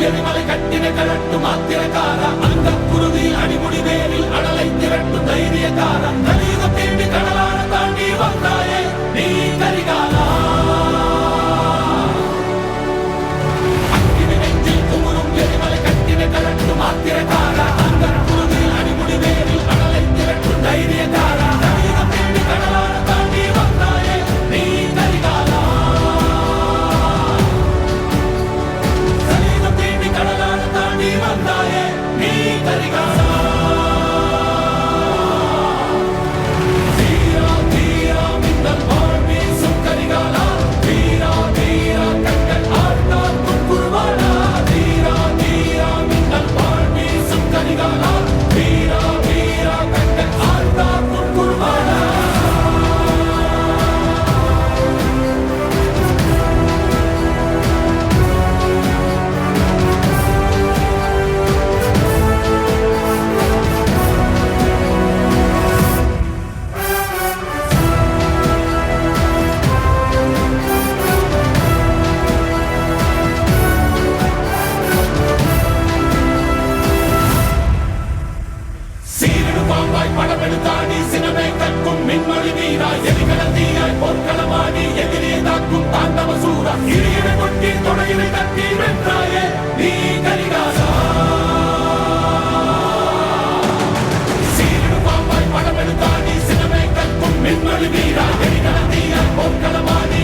எரிமலை கட்டின கரட்டு மாத்திரக்கார அந்த குருதி அடிமுடி வேரில் அடலை திரட்டு தைரியக்கார கலியுக தேடி கடலான தாண்டி வந்தாயே நீ கரிகாலா அக்கினி நெஞ்சில் குமுறும் எரிமலை கட்டின கரட்டு மாத்திரக்கார அந்த குருதி அடிமுடி வேரில் அடலை திரட்டு தைரியக்கார கலியுக தேடி கடலான தாண்டி வந்தாயே நீ கரிகாலா வந்தாயே நீ கரிகாலா தீரா தீரா மின்னல் வாழ்வி சுக்கரிகாலா தீரா தீரா கண்கள் ஆழ்ந்தார் குருவாடா தீரா தீரா மின்னல் வாழ்வி சுக்கரிகாலா தீரா தீரா கண்கள் ஆழ்ந்தார் குருவாடா படமெடுத்தாடி சினமே கற்கும் மின்மொழி வீரா எரிகளத்தீயாய் போர்க்களமாடி எதிரே தாக்கும் தாண்டவ சூரா இடையினை கொட்டி தொடையினை தட்டி வென்றாயே நீ கரிகாலா சீரிடு பாம்பாய் படமெடுத்தாடி சினமே கற்கும் மின்மொழி வீரா எரிகளத்தீயாய் போர்க்களமாடி